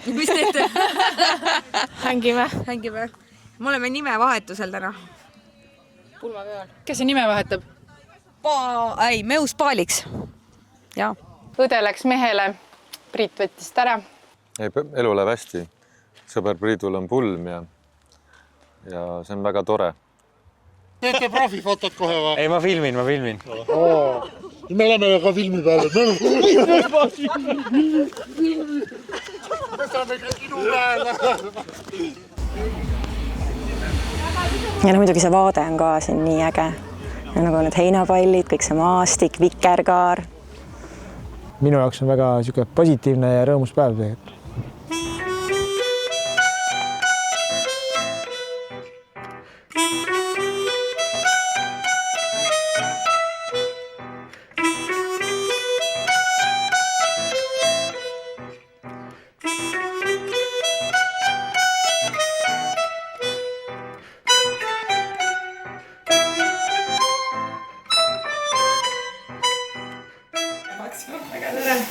Mis teete? Hängime. Me oleme nimevahetusel täna. Pulma peal. Kes see nime vahetab? Meus Paaliks. Jaa. Õde läks mehele. Priit võttis ära. Elu läheb hästi. Sõber Priidul on pulm ja see on väga tore. Teete profifotot kohe või? Ei, ma filmin. Me oleme ka filmi peal. Me saame ka kinu peale. Ja muidugi see vaade on ka siin nii äge. Ja nagu need heinapallid, kõik see maastik, vikerkaar. Minu jaoks on väga positiivne ja rõõmus päev tegelikult.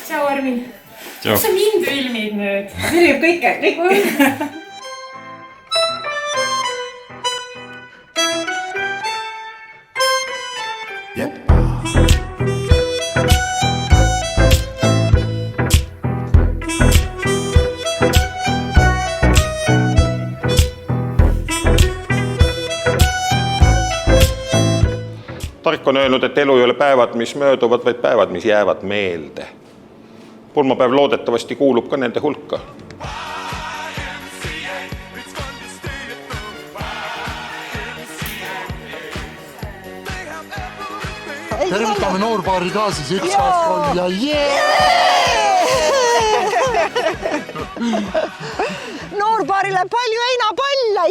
Tšau, Armin. Kus sa mind filmid nüüd? Filmib kõike. Tark on öelnud, et elu ei ole päevad, mis mööduvad, vaid päevad, mis jäävad meelde. Pulmapäev loodetavasti kuulub ka nende hulka. Tervitame noorpaari ka siis 1, 2, 3 ja Noorpaarile palju heinapalla!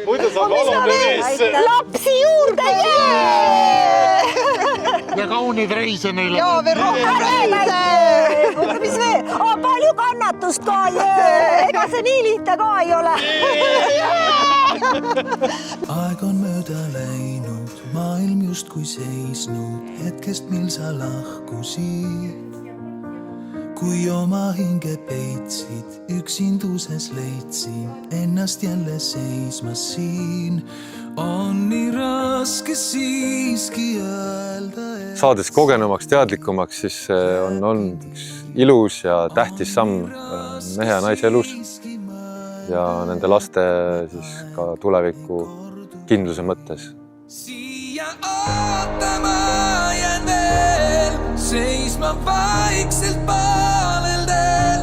Muidu saab oluline mees. Lapsi juurde! Ja kaunid reise neile. Jaa, veel rohkem reise! Mis veel? Palju kannatust ka! Ega see nii lihtne ka ei ole. Aeg on mööda läinud, maailm justkui seisnud hetkest, mil sa lahkusid. Kui oma hinge peitsid, üksinduses leidsin ennast jälle seismas siin. On nii raske siiski öelda. Saades kogenumaks, teadlikumaks, siis on olnud üks ilus ja tähtis samm mehe ja naise elus ja nende laste siis ka tuleviku kindluse mõttes. Siia ootama jään veel, seisma vaikselt paaleldel,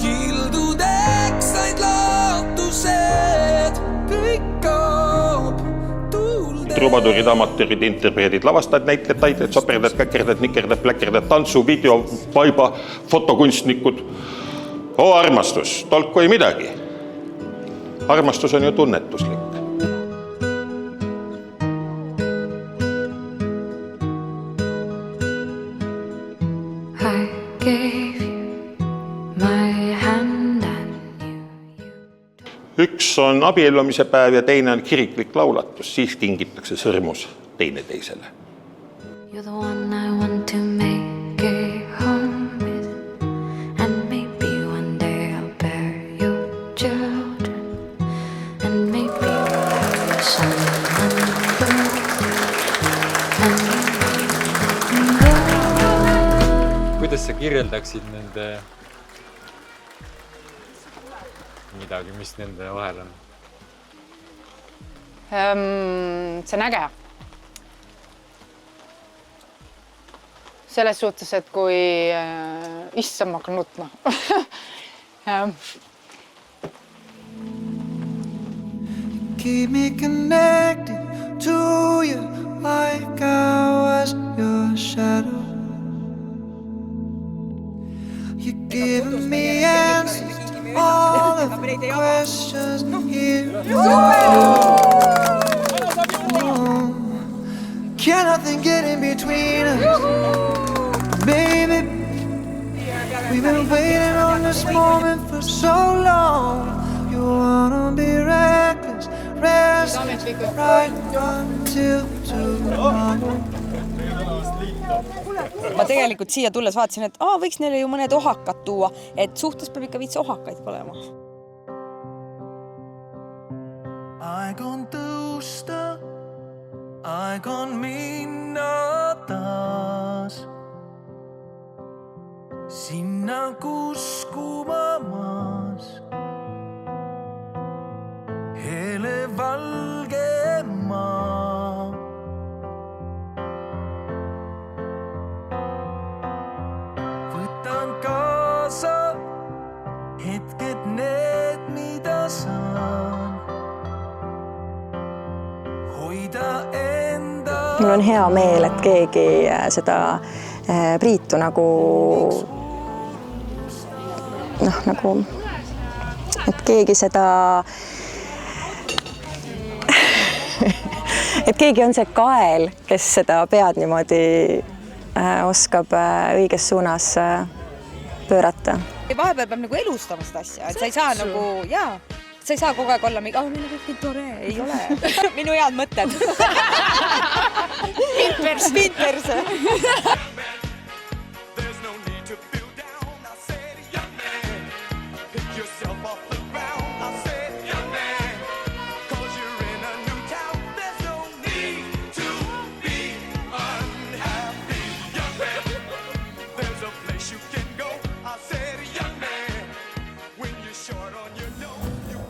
kildudeks said lootused, kõik kaob tuulde. Trubadurid, amatöörid, interpreedid, lavastajad, näitlejad, taided, soperdad, käkerdad, nikerdad, pläkerdad, tantsu, video, vaiba, fotokunstnikud. Armastus, tolku ei midagi. Armastus on ju tunnetuslik. Üks on abiellumise päev ja teine on kiriklik laulatus, siis kingitakse sõrmus teine teisele. You're the one I want to make it home with, and maybe one day I'll bear your children, and maybe we'll have a son and daughter. Kuidas sa kirjeldaksid nende midagi, mis nende vahel on? See on äge. Selles suhtes, et kui issam ma hakkan nutma. Keep me connected to you like I was your shadow. You're giving me answers to all of the questions here. Can nothing get in between us? Baby, we've been waiting on this moment for so long. You wanna be reckless, restless, right until tomorrow. ma tegelikult siia tulles vaatasin, et võiks neile ju mõned ohakad tuua, et suhtes peab ikka viits ohakaid olema. Aeg on tõusta, aeg on minna taas sinna, kus kumamas hele valge maa. Võtan kaasa hetked need, mida saan hoida enda. Mul on hea meel, et keegi seda Priitu nagu et keegi seda et keegi on see kael, kes seda pead niimoodi oskab õiges suunas pöörata. Vahepeal peab nagu elustama seda asja, et sa ei saa nagu, sa ei saa kogu aeg olla mingi, meil on kõik tore, ei ole. Minu head mõtted. Pinters.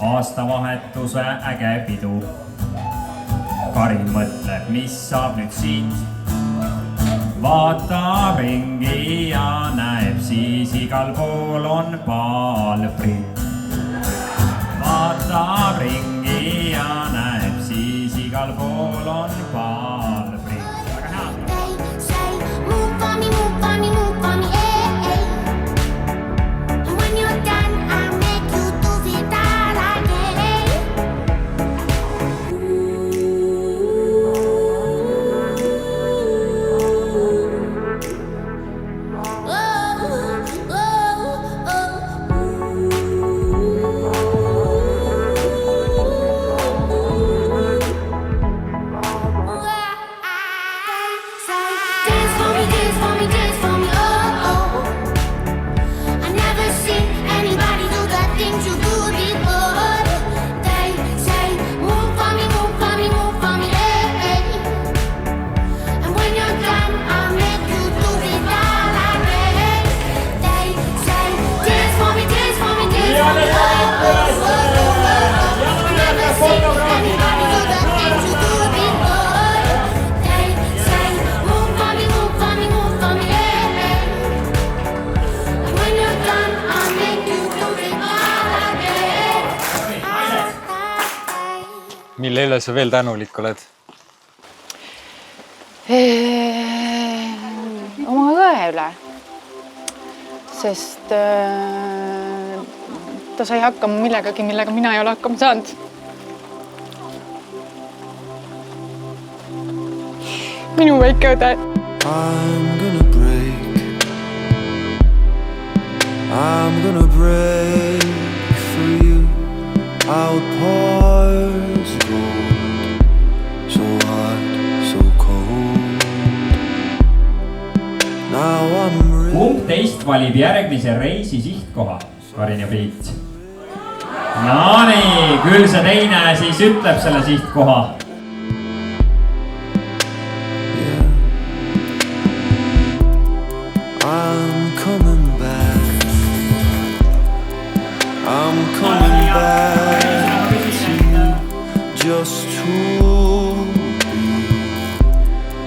Aastavahetuse äge pidu. Karin mõtleb, mis saab nüüd siit. Vaatab ringi ja näeb, siis igal pool on paalprit. Vaatab ringi ja näeb, siis igal pool on paalprit. Väga hea. Mille üle sa veel tänulik oled? Oma õe üle. Sest ta sai hakkama millegagi, millega mina ei ole hakkama saanud. Minu väike õde. I'm gonna break for you. Our pores gold, so hot, so cold. Now I'm ready. Kumb teist valib järgmise reisi sihtkoha, Karin ja Priit? No nii, küll see teine siis ütleb selle sihtkoha. I'm coming back. I'm coming back to you, just to be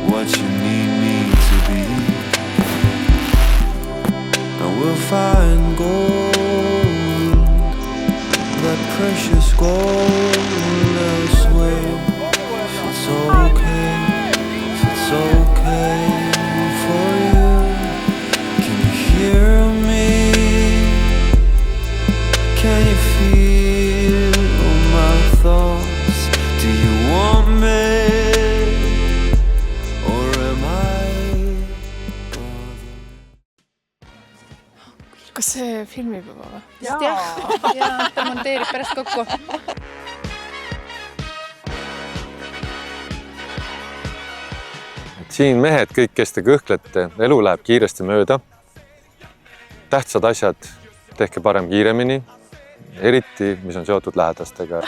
what you need me to be. And we'll find gold, that precious gold elsewhere. If it's okay, if it's okay for you, can you hear me? Can you feel all my thoughts? Do you want me? Or am I? Kas see filmib juba või? Jaa, ta monteerib pärast kokku. Siin mehed kõik, kes te kõhklete, elu läheb kiiresti mööda. Tähtsad asjad tehke parem kiiremini, eriti, mis on seotud lähedastega.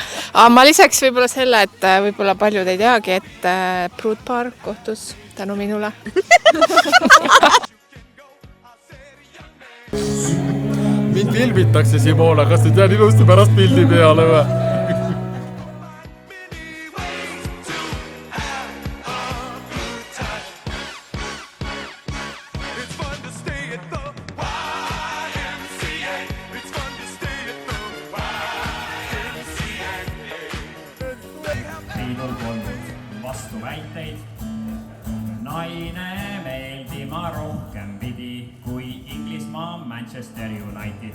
Ma lisaks võib-olla selle, et võib-olla paljud ei teagi, et pruutpaar kohtus tänu minule. Mind filmitakse, Simona, kas nüüd jään ilusti pärast pildi peale või? Riidul polnud vastuväiteid. Naine meeldima rohkem pidi kui Inglismaa Manchester United.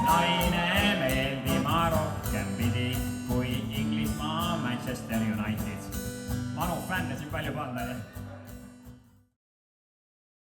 Naine meeldima rohkem pidi kui Inglismaa Manchester United. Manu fänne siin palju panna.